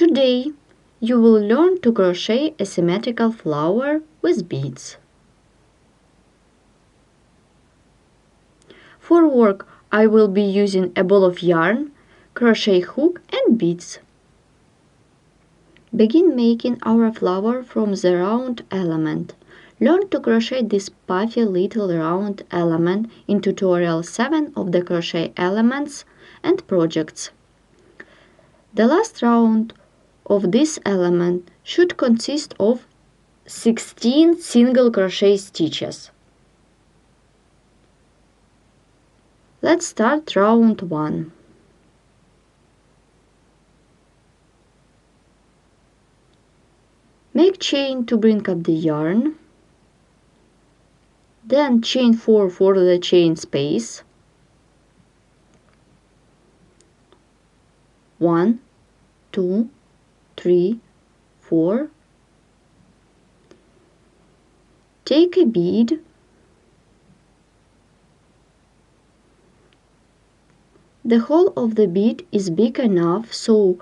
Today you will learn to crochet a symmetrical flower with beads. For work I will be using a ball of yarn, crochet hook and beads. Begin making our flower from the round element. Learn to crochet this puffy little round element in tutorial 7 of the Crochet Elements and Projects. The last round of this element should consist of 16 single crochet stitches. Let's start round 1. Make chain to bring up the yarn, then chain 4 for the chain space, 1, 2, 3, 4. Take a bead, the hole of the bead is big enough so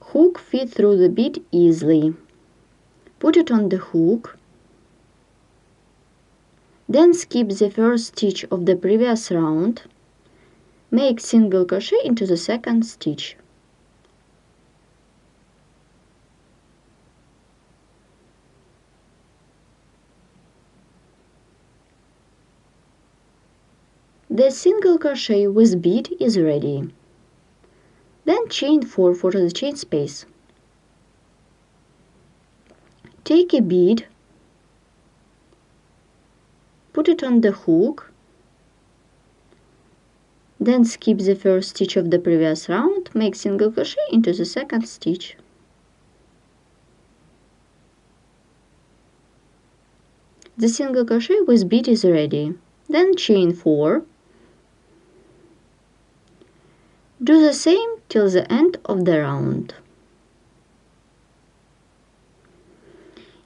hook fit through the bead easily. Put it on the hook, then skip the first stitch of the previous round. Make single crochet into the second stitch. The single crochet with bead is ready. Then chain 4 for the chain space. Take a bead, put it on the hook, then skip the first stitch of the previous round, make single crochet into the second stitch. The single crochet with bead is ready. Then chain 4. Do the same till the end of the round.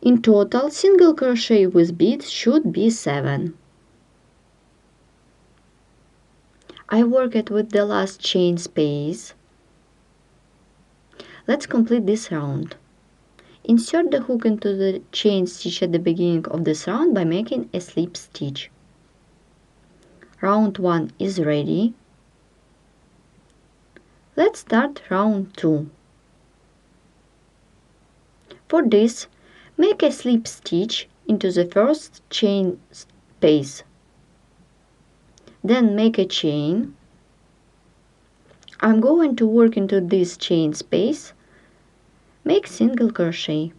In total, single crochet with beads should be 7. I worked with the last chain space. Let's complete this round. Insert the hook into the chain stitch at the beginning of this round by making a slip stitch. Round 1 is ready. Let's start round 2. For this, make a slip stitch into the first chain space. Then make a chain. I'm going to work into this chain space. Make single crochet.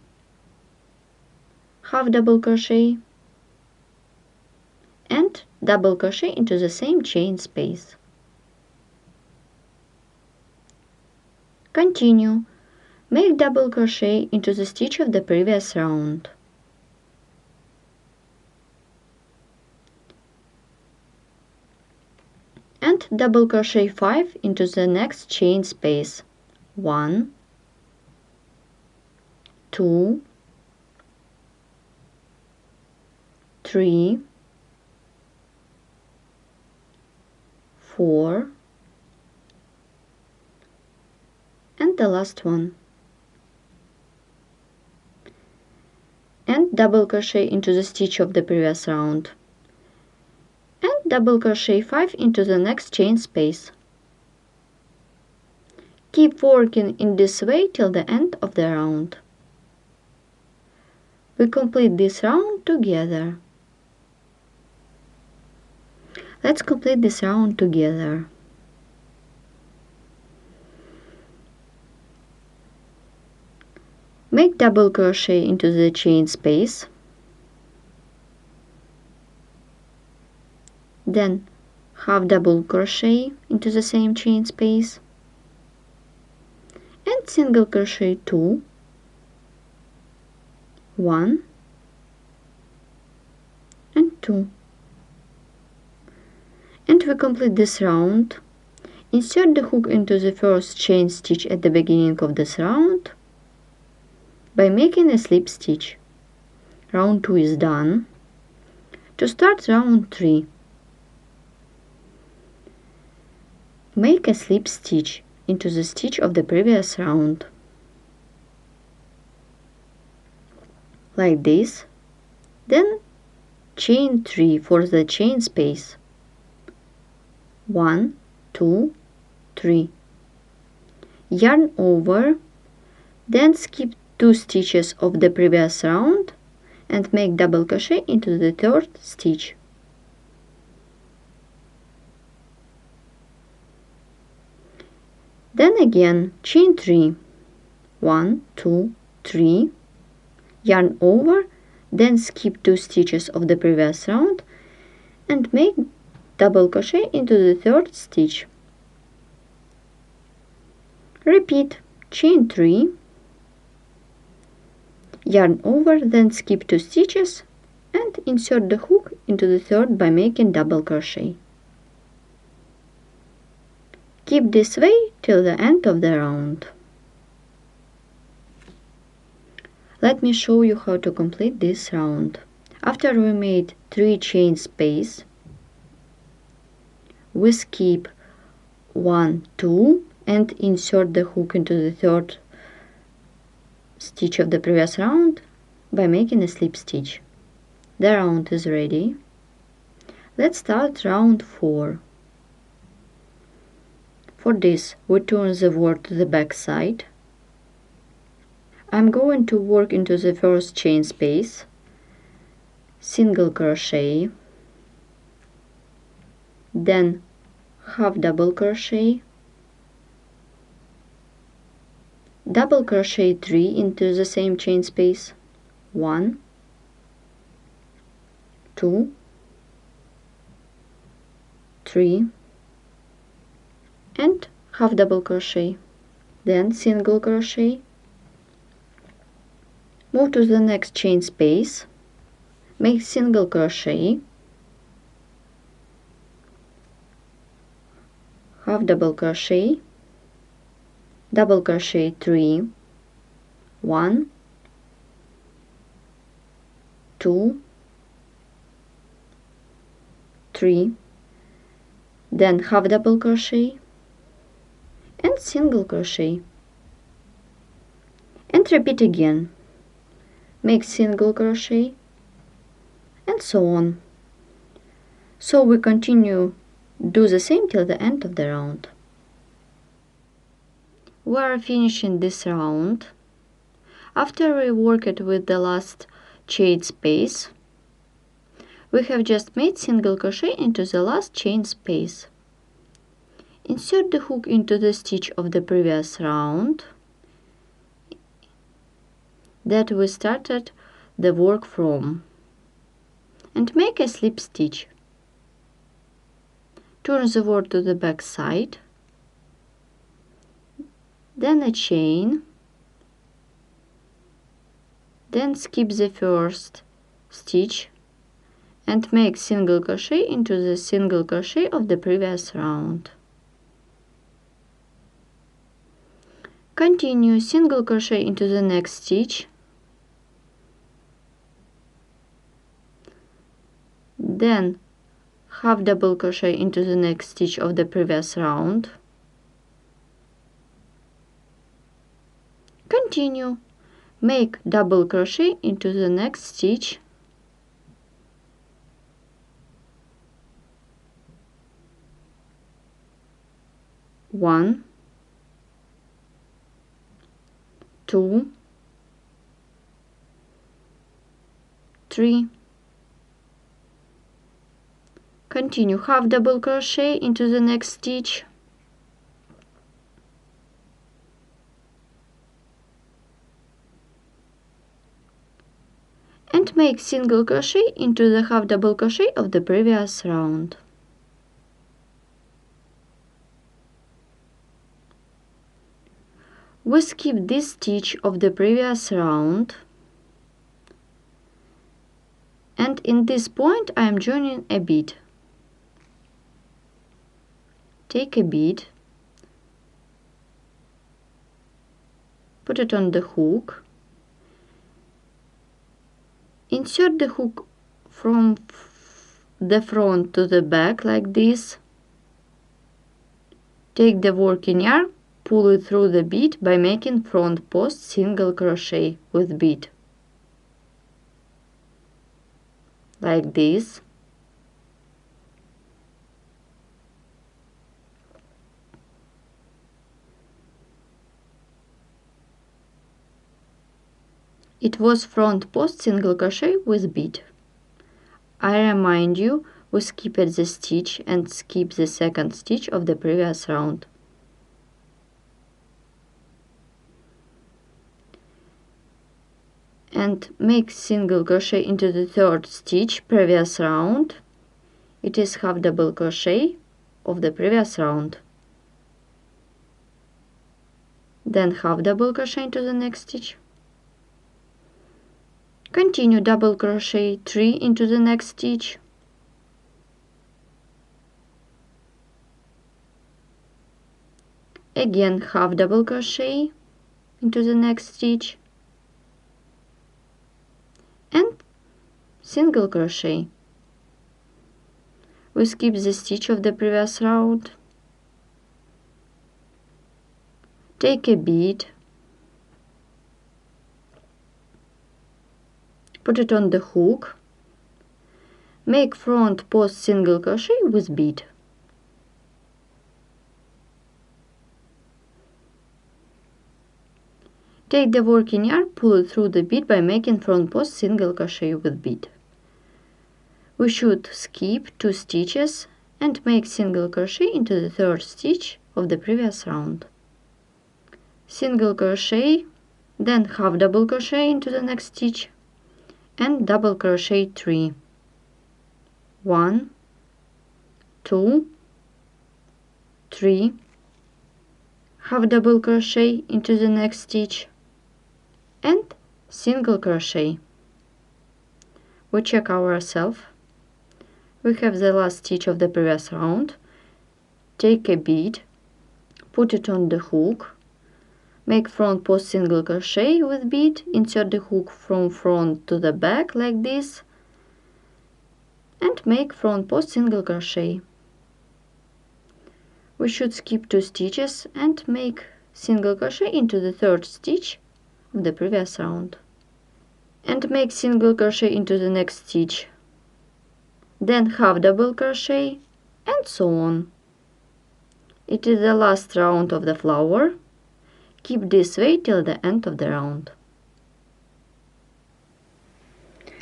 Half double crochet. And double crochet into the same chain space. Continue. Make double crochet into the stitch of the previous round. And double crochet 5 into the next chain space. 1, 2, 3, 4, and the last one. And double crochet into the stitch of the previous round. And double crochet 5 into the next chain space. Keep working in this way till the end of the round. We complete this round together. Let's complete this round together. Make double crochet into the chain space. Then half double crochet into the same chain space. And single crochet 2, 1, and 2. And we complete this round. Insert the hook into the first chain stitch at the beginning of this round by making a slip stitch. Round 2 is done. To start round 3, make a slip stitch into the stitch of the previous round. like this, then chain 3 for the chain space. 1, 2, 3. Yarn over, then skip 2 stitches of the previous round and make double crochet into the 3rd stitch. Then again chain 3. 1, 2, 3. Yarn over, then skip 2 stitches of the previous round and make double crochet into the 3rd stitch. Repeat chain 3, yarn over, then skip 2 stitches and insert the hook into the 3rd by making double crochet. Keep this way till the end of the round. Let me show you how to complete this round. After we made 3 chain space, we skip 1, 2 and insert the hook into the 3rd stitch of the previous round by making a slip stitch. The round is ready. Let's start round 4. For this, we turn the work to the back side. I'm going to work into the first chain space, single crochet, then half double crochet, double crochet 3 into the same chain space, 1, 2, 3, and half double crochet, then single crochet. Move to the next chain space, make single crochet, half double crochet, double crochet 3, 1, 2, 3, then half double crochet and single crochet, and repeat again. Make single crochet and so on. So we continue, do the same till the end of the round. We are finishing this round. After we worked with the last chain space, we have just made single crochet into the last chain space. Insert the hook into the stitch of the previous round that we started the work from and make a slip stitch. Turn the work to the back side, then a chain, then skip the first stitch and make single crochet into the single crochet of the previous round. Continue single crochet into the next stitch, then half double crochet into the next stitch of the previous round. Continue, make double crochet into the next stitch, one, 2, 3. Continue half double crochet into the next stitch, and make single crochet into the half double crochet of the previous round. We skip this stitch of the previous round, and in this point I am joining a bead. Take a bead, put it on the hook, insert the hook from the front to the back like this, take the working yarn, pull it through the bead by making front post single crochet with bead. like this. It was front post single crochet with bead. I remind you, we skipped the stitch and skip the second stitch of the previous round. And make single crochet into the third stitch previous round. It is half double crochet of the previous round. Then half double crochet into the next stitch. Continue double crochet 3 into the next stitch. Again half double crochet into the next stitch and single crochet. We skip the stitch of the previous round. Take a bead, put it on the hook, make front post single crochet with bead. Take the working yarn, pull it through the bead by making front post single crochet with bead. We should skip 2 stitches and make single crochet into the third stitch of the previous round. Single crochet, then half double crochet into the next stitch and double crochet 3. 1, 2, 3, half double crochet into the next stitch and single crochet. We check ourselves. We have the last stitch of the previous round. Take a bead, put it on the hook, make front post single crochet with bead, insert the hook from front to the back like this, and make front post single crochet. We should skip 2 stitches and make single crochet into the third stitch of the previous round. And make single crochet into the next stitch. Then half double crochet and so on. It is the last round of the flower. Keep this way till the end of the round.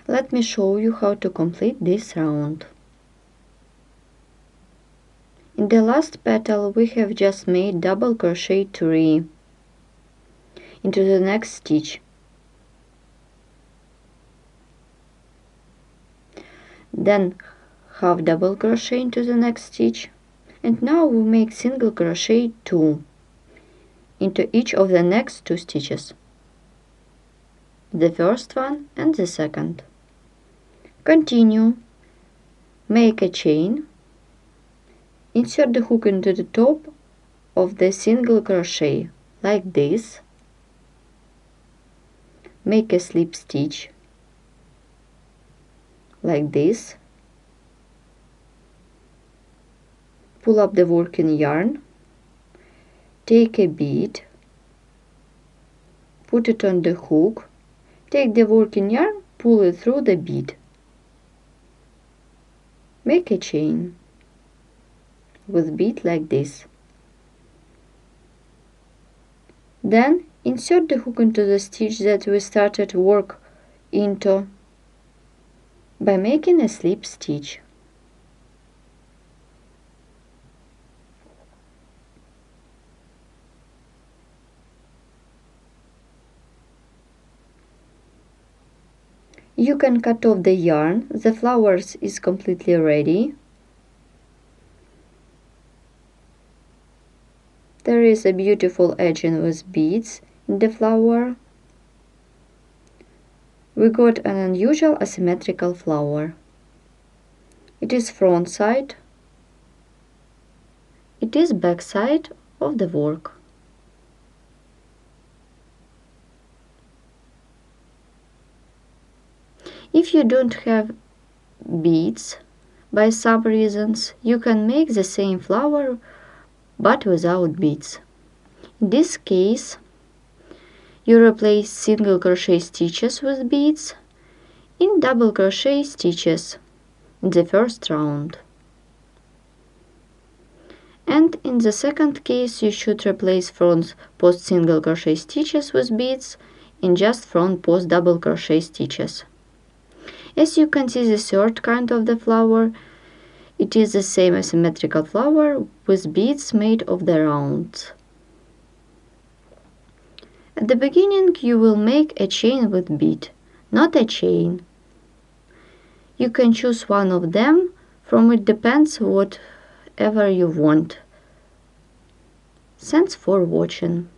Let me show you how to complete this round. In the last petal we have just made double crochet 3 into the next stitch. Then half double crochet into the next stitch, and now we make single crochet 2 into each of the next 2 stitches, the first one and the second. Continue, make a chain, insert the hook into the top of the single crochet like this, make a slip stitch like this, pull up the working yarn, take a bead, put it on the hook, take the working yarn, pull it through the bead, make a chain with bead like this. Then insert the hook into the stitch that we started work into by making a slip stitch. You can cut off the yarn. The flowers is completely ready. There is a beautiful edging with beads in the flower. We got an unusual asymmetrical flower. It is front side. It is back side of the work. If you don't have beads, by some reasons, you can make the same flower but without beads. In this case, you replace single crochet stitches with beads in double crochet stitches in the first round. And in the second case, you should replace front post single crochet stitches with beads in just front post double crochet stitches. As you can see, the third kind of the flower, it is the same asymmetrical flower with beads made of the rounds. At the beginning, you will make a chain with bead, not a chain. You can choose one of them, from it depends whatever you want. Thanks for watching.